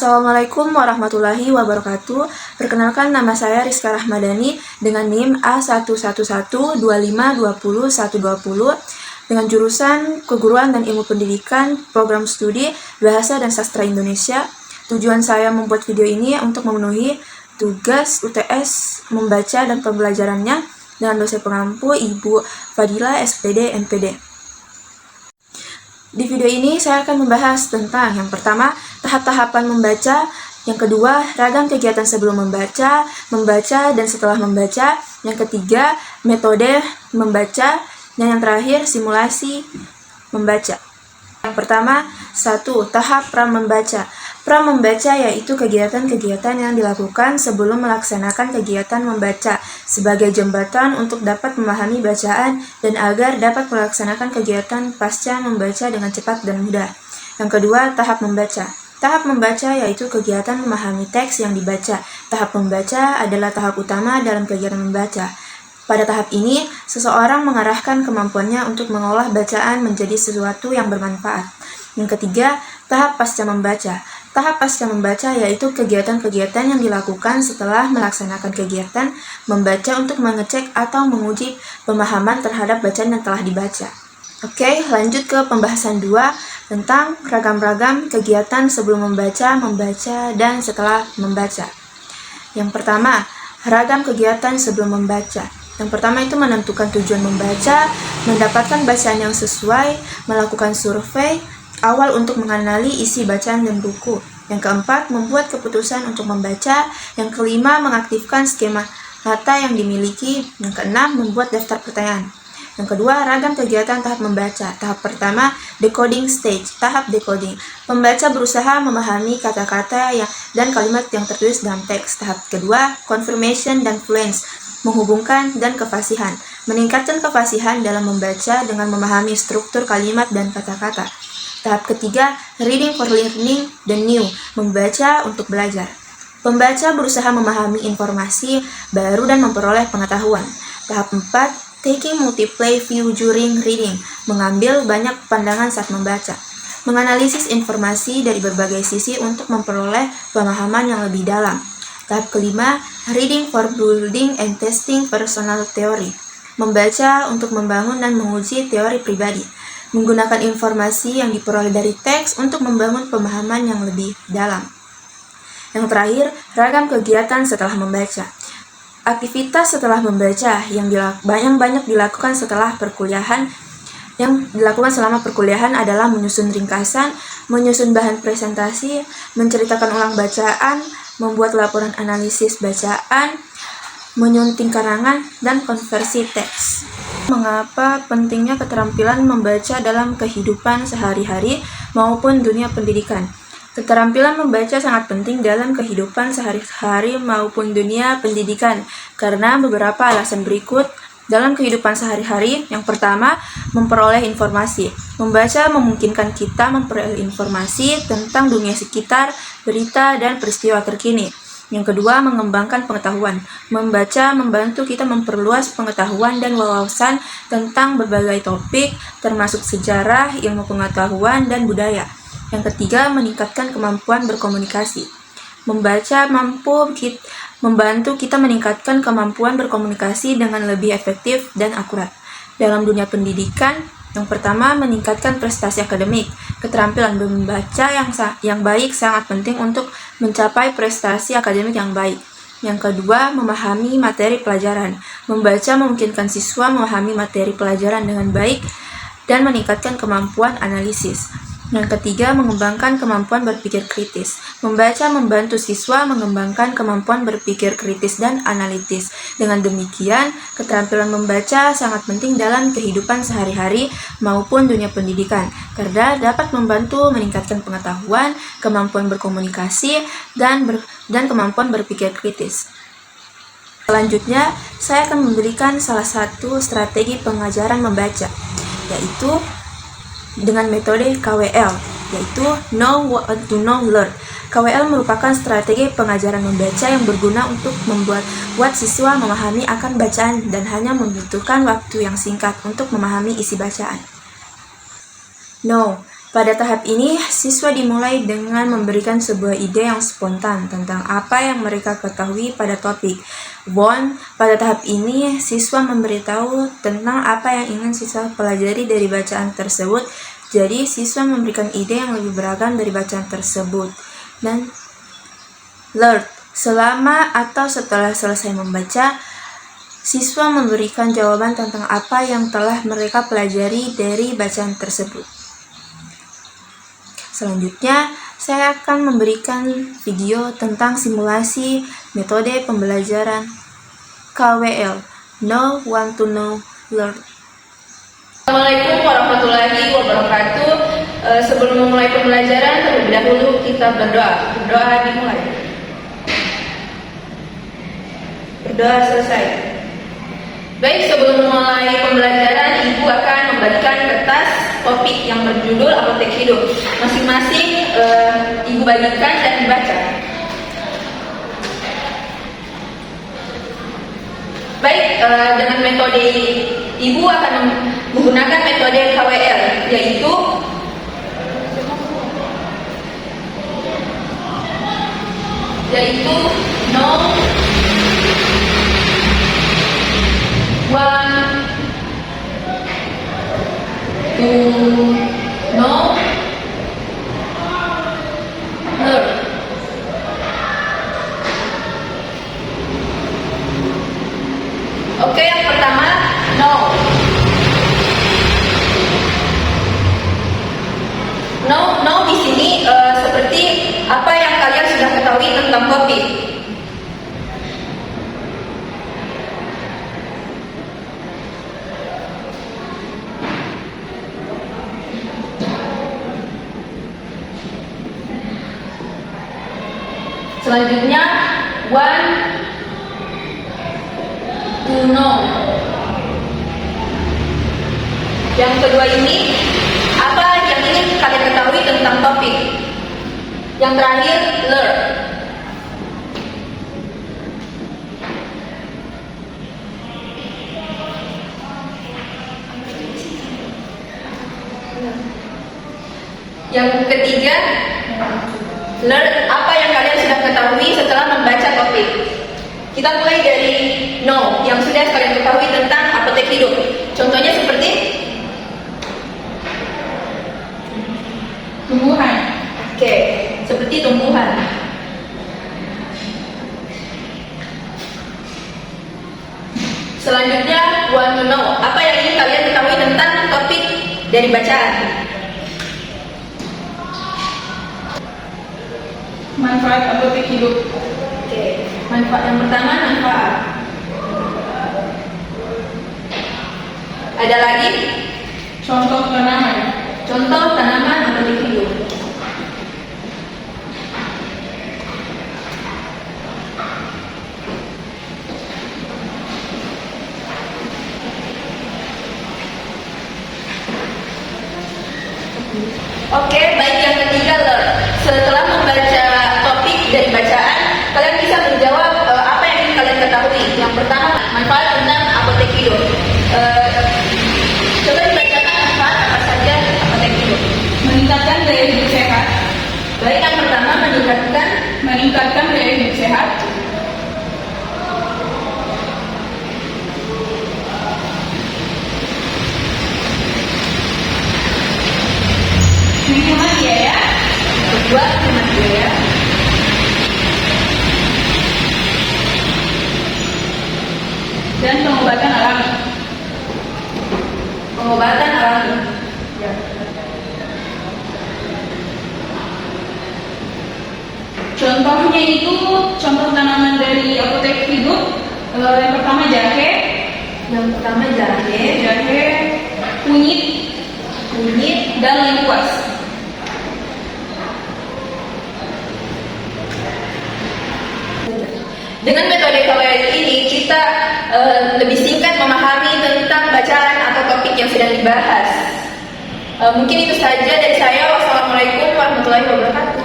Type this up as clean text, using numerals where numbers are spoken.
Assalamualaikum warahmatullahi wabarakatuh. Perkenalkan, nama saya Rizka Rahmadani dengan NIM A11125201020 dengan jurusan Keguruan dan Ilmu Pendidikan, Program Studi Bahasa dan Sastra Indonesia. Tujuan saya membuat video ini untuk memenuhi tugas UTS membaca dan pembelajarannya dengan dosen pengampu Ibu Fadila SPD MPD. Di video ini saya akan membahas tentang yang pertama, tahap-tahapan membaca, yang kedua, ragam kegiatan sebelum membaca dan setelah membaca, yang ketiga, metode membaca, dan yang terakhir, simulasi membaca. Yang pertama, 1. Tahap pra-membaca. Pra-membaca yaitu kegiatan-kegiatan yang dilakukan sebelum melaksanakan kegiatan membaca sebagai jembatan untuk dapat memahami bacaan dan agar dapat melaksanakan kegiatan pasca membaca dengan cepat dan mudah. Yang kedua, tahap membaca. Tahap membaca yaitu kegiatan memahami teks yang dibaca. Tahap membaca adalah tahap utama dalam kegiatan membaca. Pada tahap ini, seseorang mengarahkan kemampuannya untuk mengolah bacaan menjadi sesuatu yang bermanfaat. Yang ketiga, tahap pasca membaca. Tahap pasca membaca yaitu kegiatan-kegiatan yang dilakukan setelah melaksanakan kegiatan membaca untuk mengecek atau menguji pemahaman terhadap bacaan yang telah dibaca. Oke, lanjut ke pembahasan 2 tentang ragam-ragam kegiatan sebelum membaca, dan setelah membaca. Yang pertama, ragam kegiatan sebelum membaca. Yang pertama itu menentukan tujuan membaca, mendapatkan bacaan yang sesuai, melakukan survei awal untuk mengenali isi bacaan dan buku. Yang keempat, membuat keputusan untuk membaca. Yang kelima, mengaktifkan skema kata yang dimiliki. Yang keenam, membuat daftar pertanyaan. Yang kedua, ragam kegiatan tahap membaca. Tahap pertama, decoding stage, tahap decoding. Pembaca berusaha memahami kata-kata dan kalimat yang tertulis dalam teks. Tahap kedua, confirmation dan fluence, menghubungkan dan kefasihan. Meningkatkan kefasihan dalam membaca dengan memahami struktur kalimat dan kata-kata. Tahap ketiga, reading for learning dan new, membaca untuk belajar. Pembaca berusaha memahami informasi baru dan memperoleh pengetahuan. Tahap 4, taking multiple view during reading, mengambil banyak pandangan saat membaca. Menganalisis informasi dari berbagai sisi untuk memperoleh pemahaman yang lebih dalam. Tahap kelima, reading for building and testing personal theory, membaca untuk membangun dan menguji teori pribadi. Menggunakan informasi yang diperoleh dari teks untuk membangun pemahaman yang lebih dalam. Yang terakhir, ragam kegiatan setelah membaca. Aktivitas setelah membaca yang banyak dilakukan setelah perkuliahan, yang dilakukan selama perkuliahan adalah menyusun ringkasan, menyusun bahan presentasi, menceritakan ulang bacaan, membuat laporan analisis bacaan, menyunting karangan, dan konversi teks. Mengapa pentingnya keterampilan membaca dalam kehidupan sehari-hari maupun dunia pendidikan? Keterampilan membaca sangat penting dalam kehidupan sehari-hari maupun dunia pendidikan karena beberapa alasan berikut. Dalam kehidupan sehari-hari, yang pertama, memperoleh informasi. Membaca memungkinkan kita memperoleh informasi tentang dunia sekitar, berita, dan peristiwa terkini. Yang kedua, mengembangkan pengetahuan. Membaca membantu kita memperluas pengetahuan dan wawasan tentang berbagai topik, termasuk sejarah, ilmu pengetahuan, dan budaya. Yang ketiga, meningkatkan kemampuan berkomunikasi. Membaca membantu kita meningkatkan kemampuan berkomunikasi dengan lebih efektif dan akurat. Dalam dunia pendidikan, yang pertama, meningkatkan prestasi akademik. Keterampilan membaca yang baik sangat penting untuk mencapai prestasi akademik yang baik. Yang kedua, memahami materi pelajaran. Membaca memungkinkan siswa memahami materi pelajaran dengan baik dan meningkatkan kemampuan analisis. Yang ketiga, mengembangkan kemampuan berpikir kritis. Membaca membantu siswa mengembangkan kemampuan berpikir kritis dan analitis. Dengan demikian, keterampilan membaca sangat penting dalam kehidupan sehari-hari maupun dunia pendidikan, karena dapat membantu meningkatkan pengetahuan, kemampuan berkomunikasi, dan kemampuan berpikir kritis. Selanjutnya, saya akan memberikan salah satu strategi pengajaran membaca, yaitu dengan metode KWL, yaitu Know, Want to Know, Learn. KWL merupakan strategi pengajaran membaca yang berguna untuk membuat siswa memahami akan bacaan dan hanya membutuhkan waktu yang singkat untuk memahami isi bacaan. Know Pada tahap ini, siswa dimulai dengan memberikan sebuah ide yang spontan tentang apa yang mereka ketahui pada topik. 1. Pada tahap ini, siswa memberitahu tentang apa yang ingin siswa pelajari dari bacaan tersebut. Jadi, siswa memberikan ide yang lebih beragam dari bacaan tersebut. Dan learn, selama atau setelah selesai membaca, siswa memberikan jawaban tentang apa yang telah mereka pelajari dari bacaan tersebut. Selanjutnya, saya akan memberikan video tentang simulasi metode pembelajaran KWL, Know, Want to Know, Learn. Assalamualaikum warahmatullahi wabarakatuh. Sebelum memulai pembelajaran, terlebih dahulu kita berdoa. Berdoa dimulai. Berdoa selesai. Baik, sebelum memulai pembelajaran, Ibu akan membagikan kertas topik yang berjudul Apotek Hidup. Masing-masing Ibu bagikan dan dibaca. Baik, dengan metode Ibu akan menggunakan metode KWL, yaitu know, want to know, learn. Oke, yang pertama, know. Know di sini seperti apa yang kalian sudah ketahui tentang topik. Selanjutnya, want to know. Yang kedua ini, apa yang ingin kalian ketahui tentang topik. Yang terakhir, learn. Yang ketiga, learn, apa yang kalian sudah ketahui setelah membaca topik. Kita mulai dari know, yang sudah kalian ketahui tentang apotek hidup. Contohnya seperti tumbuhan. Oke, seperti tumbuhan. Selanjutnya, want to know, apa yang ingin kalian ketahui tentang topik dari bacaan. Manfaat apotek hidup. Oke, manfaat yang pertama, manfaat. Ada lagi? Contoh tanaman. Contoh tanaman apotek hidup. Oke, baik, yang ketiga, learn. Setelah membaca topik dari bacaan, kalian bisa menjawab apa yang ingin kalian ketahui. Yang pertama, manfaat tentang apotek hidup. Coba dibacakan manfaat apa saja apotek hidup. Meningkatkan daya hidup sehat. Baik, yang pertama, Meningkatkan daya hidup sehat. Menghemat biaya. kedua, hemat biaya. Dan pengobatan alami. Pengobatan alami. Ya. Contohnya itu contoh tanaman dari apotek hidup. Yang pertama jahe, kunyit, dan lengkuas. Dengan metode KWL ini kita lebih singkat memahami tentang bacaan atau topik yang sedang dibahas. Mungkin itu saja dari saya. Wassalamualaikum warahmatullahi wabarakatuh.